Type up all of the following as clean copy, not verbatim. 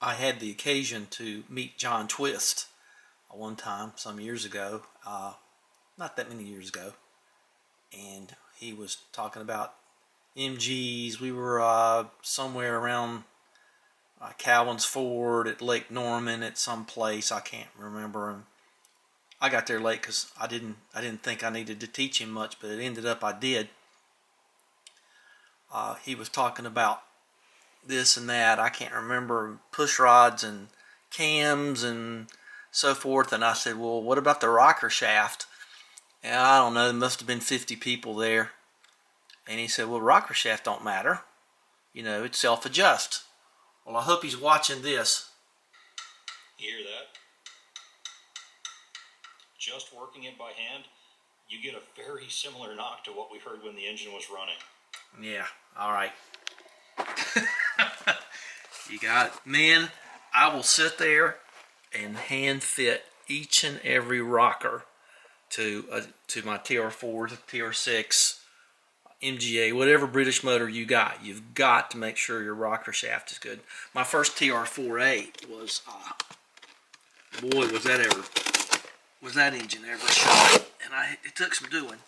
I had the occasion to meet John Twist one time some years ago, not that many years ago, and he was talking about MGs. We were somewhere around Cowan's Ford at Lake Norman at some place, I can't remember, and I got there late because I didn't think I needed to teach him much, but it ended up I did. He was talking about this and that, I can't remember, push rods and cams and so forth, and I said, well, what about the rocker shaft? And I don't know, there must have been 50 people there, and he said, well, rocker shaft don't matter, it self-adjusts. Well, I hope he's watching this. You hear that? Just working it by hand, you get a very similar knock to what we heard when the engine was running. Yeah, alright. You got it. Man, I will sit there and hand fit each and every rocker to my TR4, TR6, MGA, whatever British motor you got. You've got to make sure your rocker shaft is good. My first TR4A was, boy, was that engine ever shot. And it took some doing.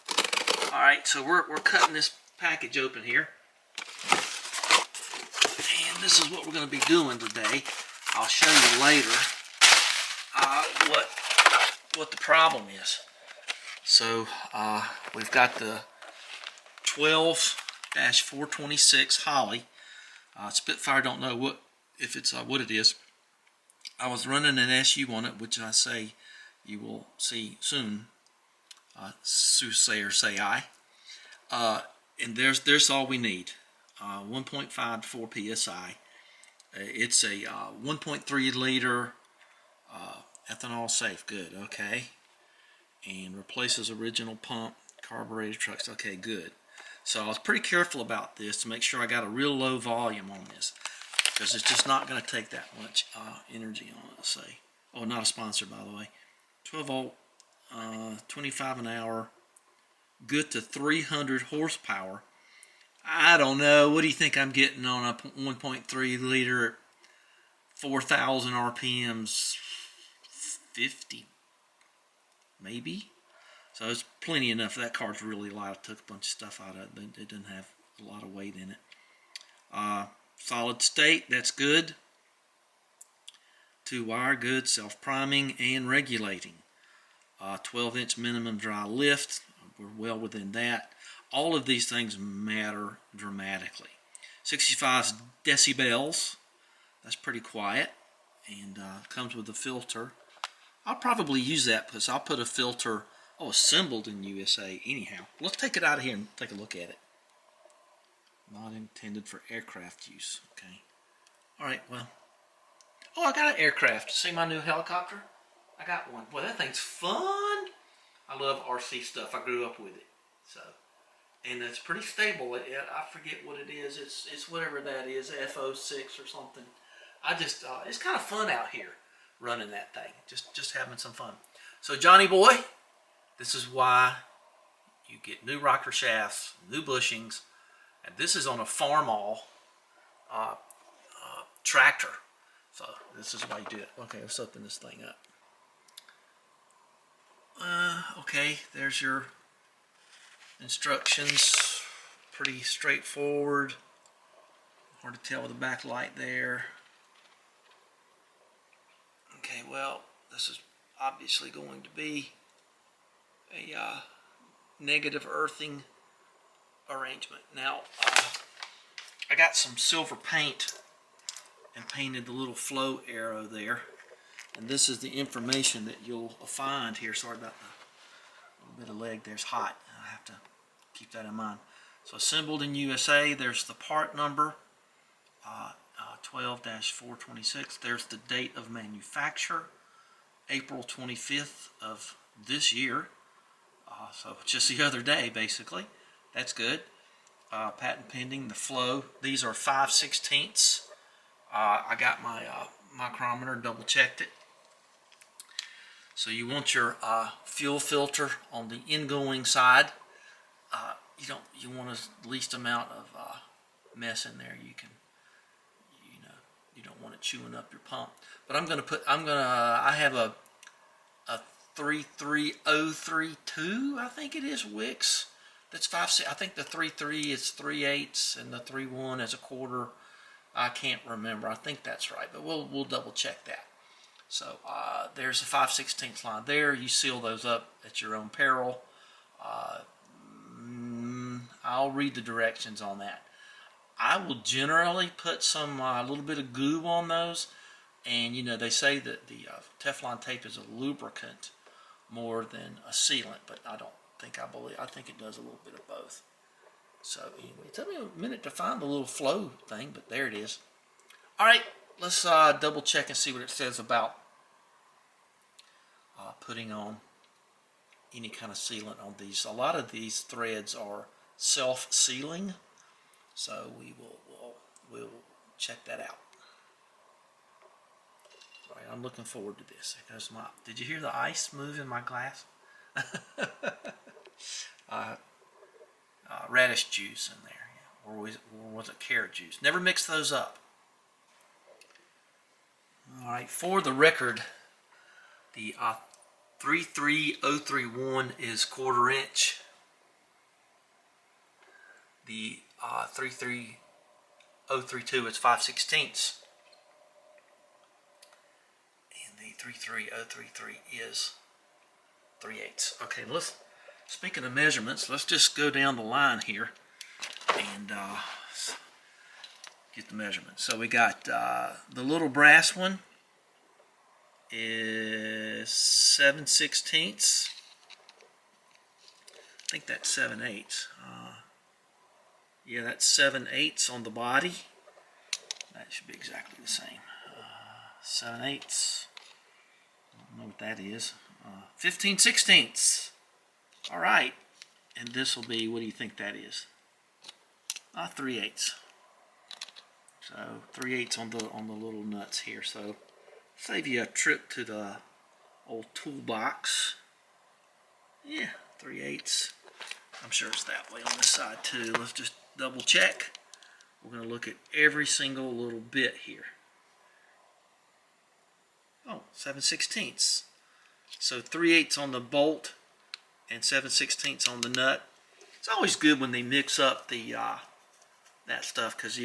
All right, so we're cutting this package open here. And this is what we're going to be doing today. I'll show you later what the problem is. So we've got the 12-426 Holley. Spitfire, don't know what it is. I was running an SU on it, which I say you will see soon. Soothsayer say I. And there's all we need. 1.5 to 4 psi. It's a 1.3 liter ethanol safe. Good. Okay. And replaces original pump carburetor trucks. Okay, good. So I was pretty careful about this to make sure I got a real low volume on this, because it's just not going to take that much energy on it. Say, oh, not a sponsor, by the way. 12 volt, 25 an hour, good to 300 horsepower. I don't know. What do you think I'm getting on a 1.3 liter at 4,000 RPMs? 50, maybe. So it's plenty enough. That car's really light. I took a bunch of stuff out of it. It didn't have a lot of weight in it. Solid state, that's good. 2-wire, good. Self-priming and regulating. 12-inch minimum dry lift. We're well within that. All of these things matter dramatically. 65 decibels. That's pretty quiet. And comes with a filter. I'll probably use that because I'll put a filter, assembled in USA anyhow. Let's take it out of here and take a look at it. Not intended for aircraft use. Okay. Alright, well. I got an aircraft. See my new helicopter? I got one. Boy, that thing's fun. I love RC stuff. I grew up with it. So, and it's pretty stable. I forget what it is. It's whatever that is, FO6 or something. It's kind of fun out here running that thing. Just having some fun. So Johnny boy, this is why you get new rocker shafts, new bushings, and this is on a Farmall tractor. So this is why you do it. Okay, let's open this thing up. Okay, there's your instructions. Pretty straightforward. Hard to tell with the backlight there. Okay, well, this is obviously going to be a negative earthing arrangement. Now, I got some silver paint and painted the little flow arrow there. And this is the information that you'll find here. Sorry about the little bit of leg there's hot. I have to keep that in mind. So assembled in USA, there's the part number, 12-426. There's the date of manufacture, April 25th of this year. So just the other day, basically. That's good. Patent pending. The flow. These are 5/16. I got my micrometer and double checked it. So you want your fuel filter on the ingoing side. You want the least amount of mess in there you can. You don't want it chewing up your pump. But I have a 33032, I think it is, Wix. That's 5. I think the 3.3 is 3/8 and the 3.1 is a quarter. I can't remember. I think that's right, but we'll double check that. So there's a 5/16 line there. You seal those up at your own peril. I'll read the directions on that. I will generally put some little bit of goo on those, and you know they say that the Teflon tape is a lubricant more than a sealant, but I think it does a little bit of both. So anyway, it took me a minute to find the little flow thing, but there it is. All right, let's double check and see what it says about putting on any kind of sealant on these. A lot of these threads are self-sealing, so we'll check that out. All right, I'm looking forward to this. There goes did you hear the ice move in my glass? Radish juice in there, yeah. Or was it carrot juice? Never mix those up. All right, for the record, the 33031 is 1/4 inch. The 33032 is 5/16. And the 33033 is 3/8. Okay, speaking of measurements, let's just go down the line here and get the measurements. So we got the little brass one is 7/16. I think that's 7/8. Yeah, that's 7/8 on the body. That should be exactly the same. 7/8. I don't know what that is. 15/16. All right, and this will be, what do you think that is? 3/8. So 3/8 on the little nuts here. So save you a trip to the old toolbox. Yeah, 3/8. I'm sure it's that way on this side too. Let's just double check. We're going to look at every single little bit here. Oh, 7/16. So 3/8 on the bolt and 7/16 on the nut. It's always good when they mix up the that stuff, because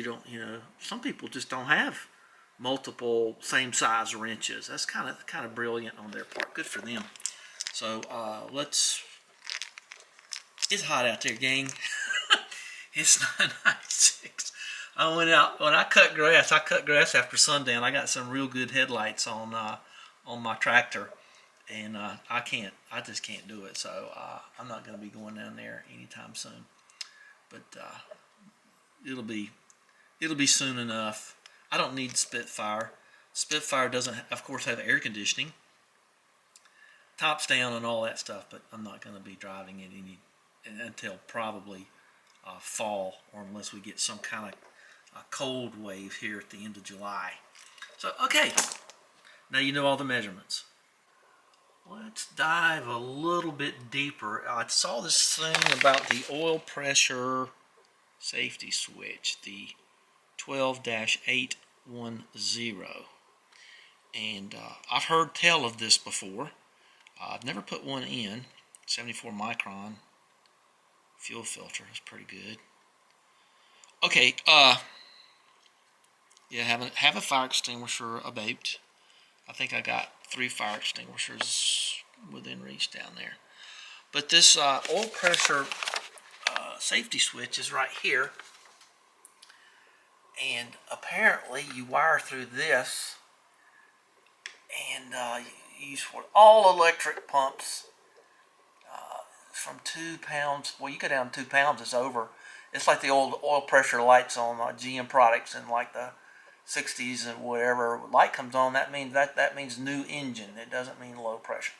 some people just don't have multiple same size wrenches. That's kind of brilliant on their part. Good for them. So it's hot out there, gang. It's 9:96. I went out when I cut grass. I cut grass after sundown. I got some real good headlights on my tractor, and I just can't do it. So I'm not going to be going down there anytime soon. But it'll be soon enough. I don't need Spitfire. Spitfire doesn't, of course, have air conditioning, tops down and all that stuff. But I'm not going to be driving it until probably fall, or unless we get some kind of cold wave here at the end of July. So okay, now you know all the measurements. Let's dive a little bit deeper. I saw this thing about the oil pressure safety switch, the 12-810, and I've heard tell of this before. I've never put one in. 74 micron fuel filter is pretty good. Okay, yeah, have a fire extinguisher abaped. I think I got 3 fire extinguishers within reach down there. But this oil pressure safety switch is right here, and apparently you wire through this, and you use for all electric pumps from 2 pounds. Well, you go down 2 pounds, it's over. It's like the old oil pressure lights on GM products in like the 60s and whatever. Light comes on, that means new engine. It doesn't mean low pressure.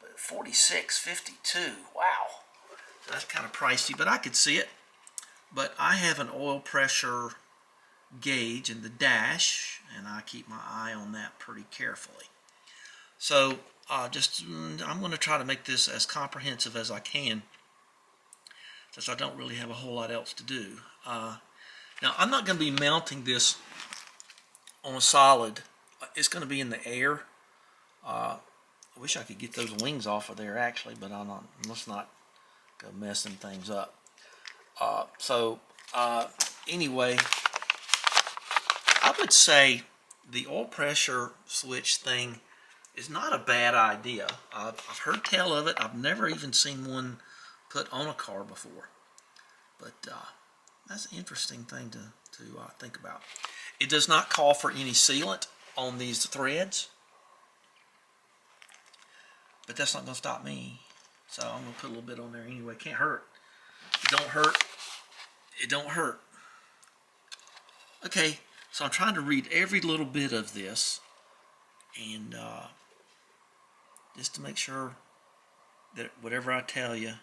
But 46.52, wow. So that's kind of pricey, but I could see it. But I have an oil pressure gauge in the dash, and I keep my eye on that pretty carefully. So I'm going to try to make this as comprehensive as I can, since I don't really have a whole lot else to do. Now, I'm not going to be mounting this on a solid, it's going to be in the air. I wish I could get those wings off of there actually, but let's not go messing things up. Anyway, I would say the oil pressure switch thing is not a bad idea. I've heard tell of it. I've never even seen one put on a car before. But that's an interesting thing to think about. It does not call for any sealant on these threads. But that's not going to stop me. So I'm going to put a little bit on there anyway. Can't hurt. It don't hurt. It don't hurt. Okay, so I'm trying to read every little bit of this. And just to make sure that whatever I tell you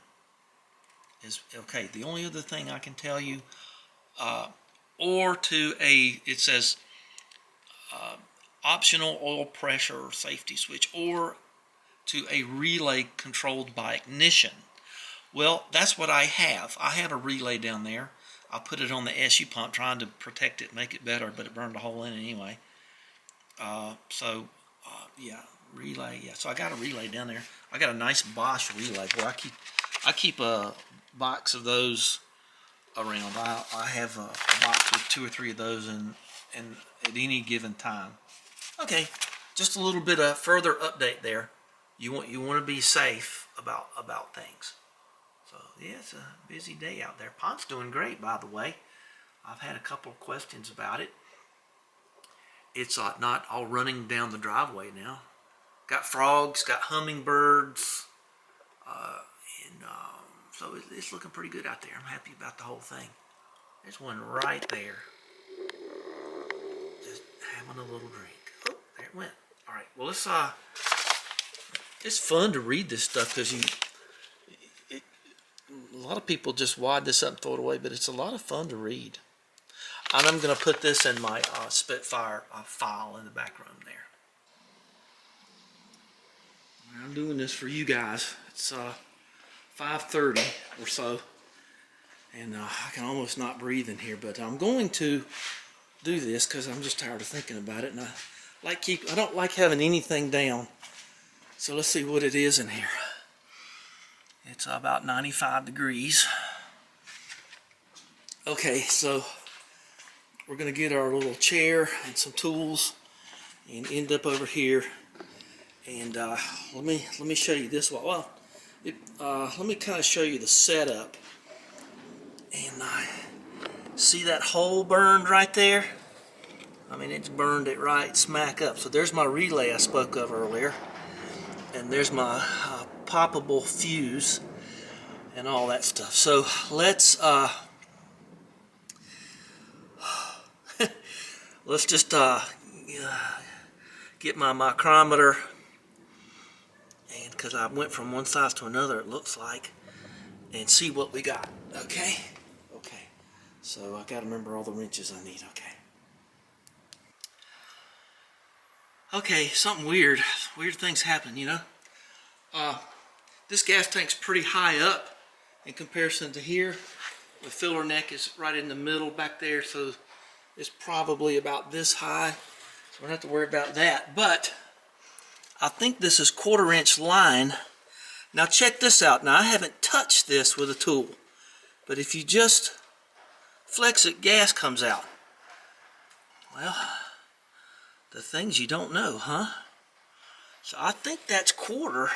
is okay. The only other thing I can tell you, it says optional oil pressure safety switch, or to a relay controlled by ignition. Well, that's what I have. I had a relay down there. I put it on the SU pump trying to protect it, make it better, but it burned a hole in it anyway. Yeah, relay. Yeah, so I got a relay down there. I got a nice Bosch relay where I keep a box of those around. I have a box with 2 or 3 of those in at any given time. Okay, just a little bit of further update there. You want to be safe about things. So yeah, it's a busy day out there. Pond's doing great, by the way. I've had a couple of questions about it. It's not all running down the driveway now. Got frogs, got hummingbirds, so it's looking pretty good out there. I'm happy about the whole thing. There's one right there, just having a little drink. Oh, there it went. All right. Well, it's fun to read this stuff because a lot of people just wad this up and throw it away, but it's a lot of fun to read. And I'm going to put this in my Spitfire file in the back room there. I'm doing this for you guys. It's 5:30 or so, and I can almost not breathe in here, but I'm going to do this because I'm just tired of thinking about it, and I don't like having anything down. So let's see what it is in here. It's about 95 degrees. Okay, so we're going to get our little chair and some tools and end up over here. And let me show you this. Let me kind of show you the setup. And see that hole burned right there? I mean, it's burned it right smack up. So there's my relay I spoke of earlier. And there's my poppable fuse and all that stuff. So let's let's just get my micrometer, and because I went from one size to another, it looks like, and see what we got. Okay. So I got to remember all the wrenches I need. Okay, something weird things happen, you know. This gas tank's pretty high up in comparison to here. The filler neck is right in the middle back there, so it's probably about this high. So we don't have to worry about that. But I think this is 1/4 inch line. Now check this out. Now I haven't touched this with a tool, but if you just flex it, gas comes out. Well, the things you don't know, huh? So I think that's 1/4.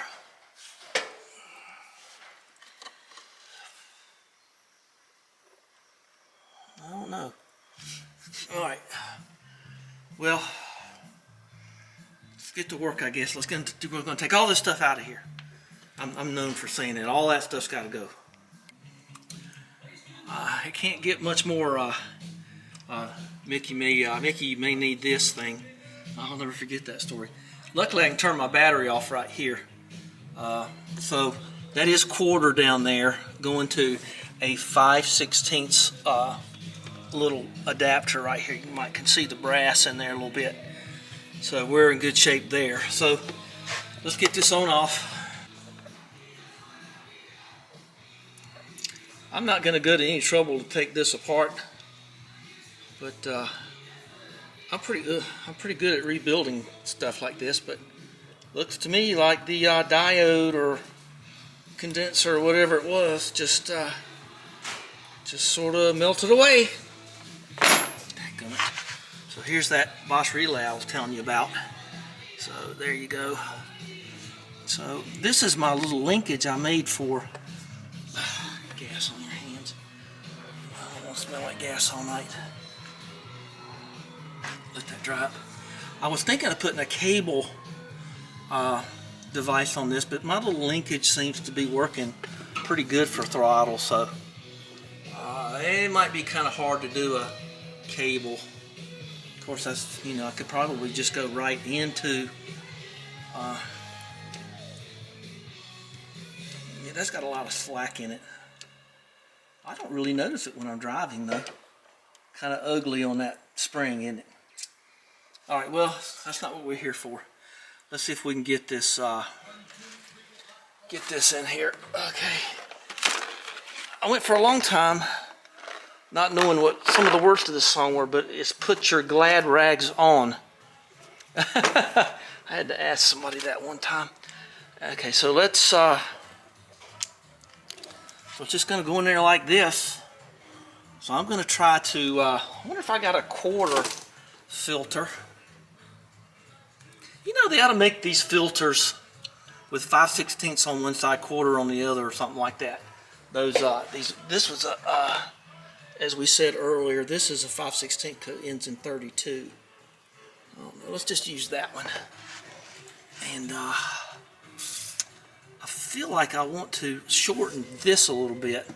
I don't know. All right. Well, let's get to work, I guess. We're going to take all this stuff out of here. I'm known for saying that. All that stuff's got to go. I can't get much more. Mickey may need this thing. I'll never forget that story. Luckily, I can turn my battery off right here. So that is 1/4 down there, going to a 5/16 little adapter right here. You can see the brass in there a little bit. So we're in good shape there. So let's get this on off. I'm not going to go to any trouble to take this apart, but I'm pretty good at rebuilding stuff like this, but looks to me like the diode or condenser or whatever it was just sort of melted away. So here's that Bosch relay I was telling you about. So there you go. So this is my little linkage I made for gas on your hands. I don't want to smell like gas all night. Let that dry up. I was thinking of putting a cable device on this, but my little linkage seems to be working pretty good for throttle, so it might be kind of hard to do a cable. Of course, that's, you know, I could probably just go right into yeah, that's got a lot of slack in it. I don't really notice it when I'm driving though. Kind of ugly on that spring, isn't it? Alright, well, that's not what we're here for. Let's see if we can get this in here. Okay. I went for a long time not knowing what some of the words to this song were, but it's "Put Your Glad Rags On." I had to ask somebody that one time. Okay, so let's so it's just gonna go in there like this. So I'm gonna try to I wonder if I got a quarter filter. You know, they ought to make these filters with 5/16 on one side, quarter on the other, or something like that. Those this was a as we said earlier, this is a 5/16 that ends in 32. Let's just use that one. And I feel like I want to shorten this a little bit,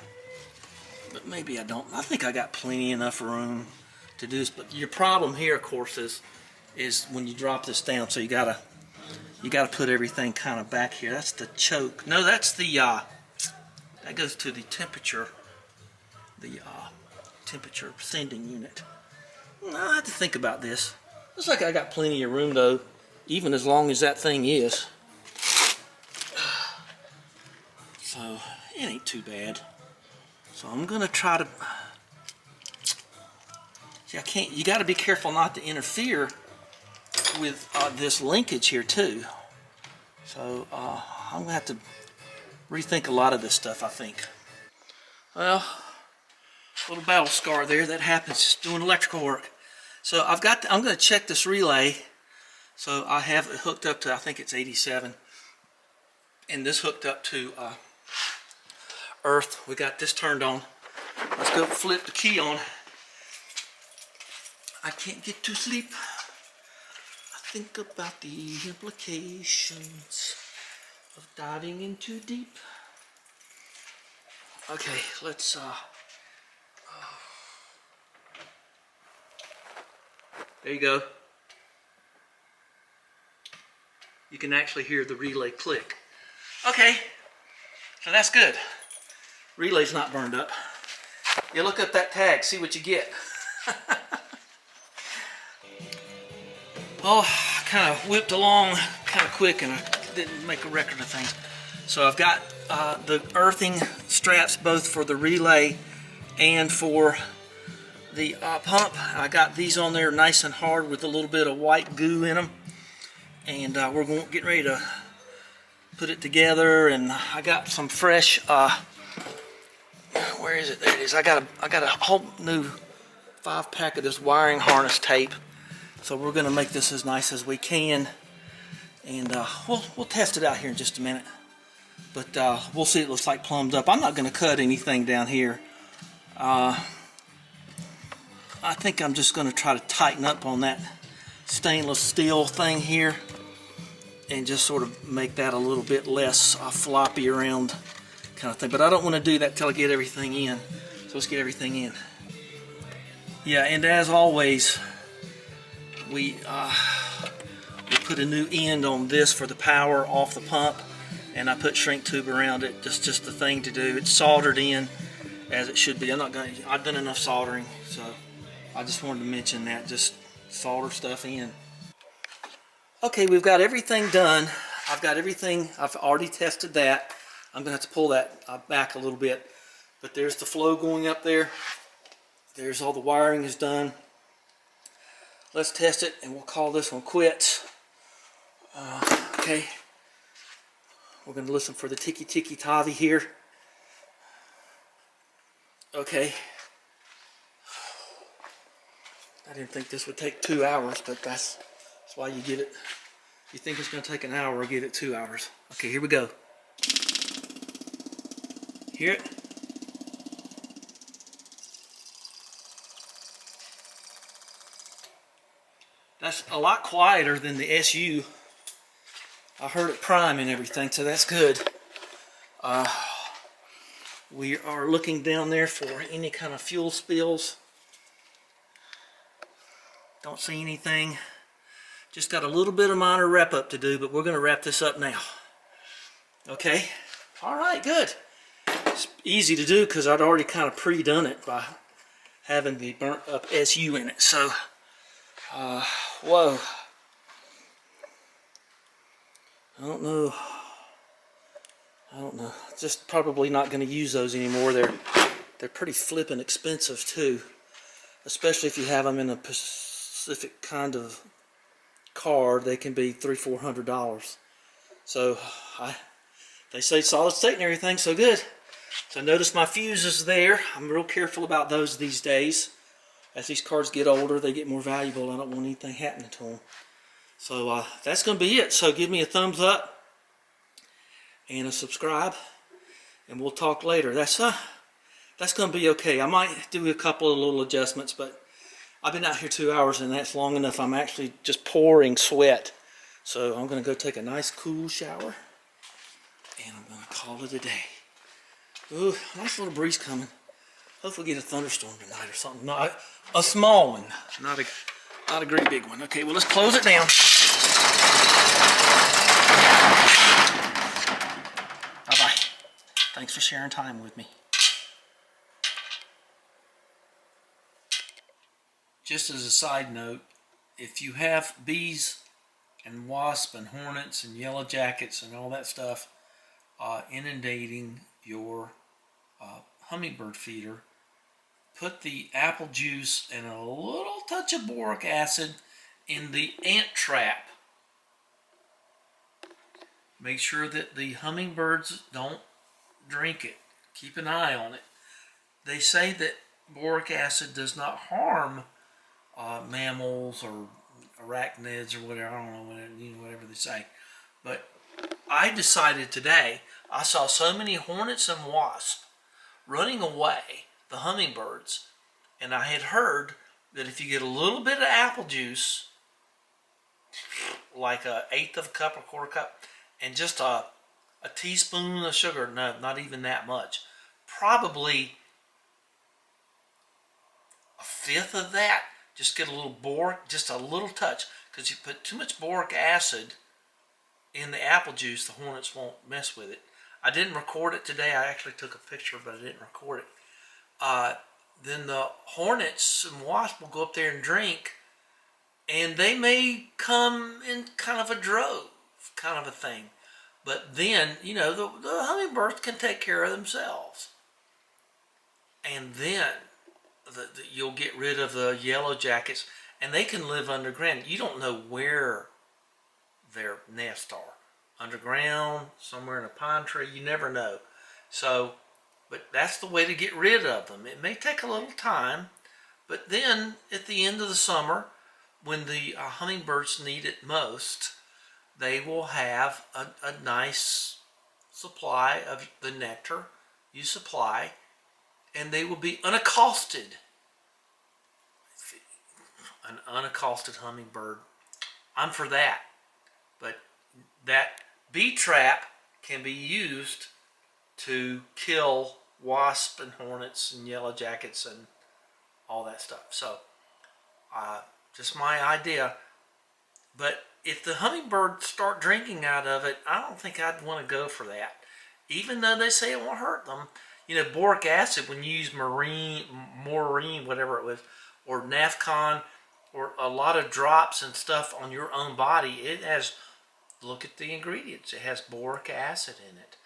but maybe I don't. I think I got plenty enough room to do this. But your problem here, of course, is when you drop this down. So you gotta put everything kind of back here. That's the choke. No, that's the that goes to the temperature. The temperature sending unit. I have to think about this. Looks like I got plenty of room though, even as long as that thing is. So it ain't too bad. So I'm gonna try to see. I can't. You got to be careful not to interfere with this linkage here too. So I'm gonna have to rethink a lot of this stuff, I think. Well, little battle scar there. That happens just doing electrical work. So I'm going to check this relay. So I have it hooked up to, I think it's 87, and this hooked up to earth. We got this turned on. Let's go flip the key on. I can't get to sleep. I think about the implications of diving in too deep. Okay, let's there you go. You can actually hear the relay click. Okay, so that's good. Relay's not burned up. You look up that tag, see what you get. Oh, I kind of whipped along kind of quick and I didn't make a record of things. So I've got the earthing straps both for the relay and for the pump. I got these on there nice and hard with a little bit of white goo in them, and we're getting ready to put it together. And I got some fresh where is it? There it is. I got a whole new 5-pack of this wiring harness tape, so we're going to make this as nice as we can, and we'll test it out here in just a minute. But we'll see. It looks like plumbed up. I'm not going to cut anything down here. I think I'm just going to try to tighten up on that stainless steel thing here and just sort of make that a little bit less floppy around kind of thing. But I don't want to do that till I get everything in. So let's get everything in. Yeah, and as always, we put a new end on this for the power off the pump, and I put shrink tube around it. Just the thing to do. It's soldered in as it should be. I've done enough soldering, so I just wanted to mention that. Just solder stuff in. Okay, we've got everything done. I've got everything. I've already tested that. I'm gonna have to pull that back a little bit. But there's the flow going up there. There's all the wiring is done. let's test it and we'll call this one quits. Okay. We're going to listen for the ticky ticky tavi here. Okay. I didn't think this would take 2 hours, but that's why you get it. You think it's going to take an hour, or get it 2 hours. Okay, here we go. Hear it? That's a lot quieter than the SU. I heard it prime and everything, so that's good. We are looking down there for any kind of fuel spills. Don't see anything. Just got a little bit of minor wrap up to do, but we're going to wrap this up now. Okay? All right, good. It's easy to do because I'd already kind of pre-done it by having the burnt up SU in it. So, whoa. I don't know. Just probably not going to use those anymore. They're pretty flippin' expensive too, especially if you have them in a specific kind of car. They can be $300-400. So they say solid state and everything, so good. So notice my fuses there. I'm real careful about those these days. As these cars get older, they get more valuable. I don't want anything happening to them. So that's going to be it. So give me a thumbs up and a subscribe, and we'll talk later. That's going to be okay. I might do a couple of little adjustments, but I've been out here 2 hours, and that's long enough. I'm actually just pouring sweat. So I'm going to go take a nice cool shower, and I'm going to call it a day. Ooh, nice little breeze coming. Hopefully get a thunderstorm tonight or something. Not a small one, not a great big one. Okay, well, let's close it down. Bye-bye. Thanks for sharing time with me. Just as a side note, if you have bees and wasps and hornets and yellow jackets and all that stuff inundating your hummingbird feeder, put the apple juice and a little touch of boric acid in the ant trap. Make sure that the hummingbirds don't drink it. Keep an eye on it. They say that boric acid does not harm mammals or arachnids or whatever. I don't know, whatever they say. But I decided today, I saw so many hornets and wasps running away, the hummingbirds, and I had heard that if you get a little bit of apple juice, like 1/8 of a cup or 1/4 cup, and just a teaspoon of sugar, no, not even that much, probably 1/5 of that, just get a little boric, just a little touch, because you put too much boric acid in the apple juice, the hornets won't mess with it. I didn't record it today. I actually took a picture, but I didn't record it. Then the hornets and wasps will go up there and drink, and they may come in kind of a drove, kind of a thing. But then, the hummingbirds can take care of themselves. And then you'll get rid of the yellow jackets, and they can live underground. You don't know where their nests are. Underground, somewhere in a pine tree, you never know. So, but that's the way to get rid of them. It may take a little time, but then at the end of the summer, when the hummingbirds need it most, they will have a nice supply of the nectar you supply, and they will be unaccosted. An unaccosted hummingbird. I'm for that. But that bee trap can be used to kill wasps and hornets and yellow jackets and all that stuff. So, just my idea. But if the hummingbirds start drinking out of it, I don't think I'd want to go for that. Even though they say it won't hurt them. Boric acid, when you use Maureen, whatever it was, or Nafcon, or a lot of drops and stuff on your own body, it has, look at the ingredients, it has boric acid in it.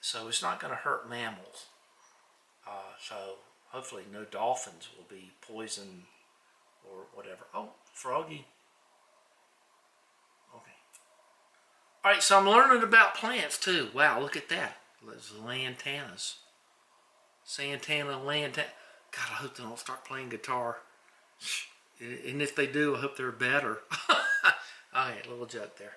So it's not going to hurt mammals. So hopefully no dolphins will be poisoned or whatever. Oh, Froggy. Okay. All right, so I'm learning about plants too. Wow, look at that. There's lantanas. Santana, lantana. God, I hope they don't start playing guitar. And if they do, I hope they're better. All right, little joke there.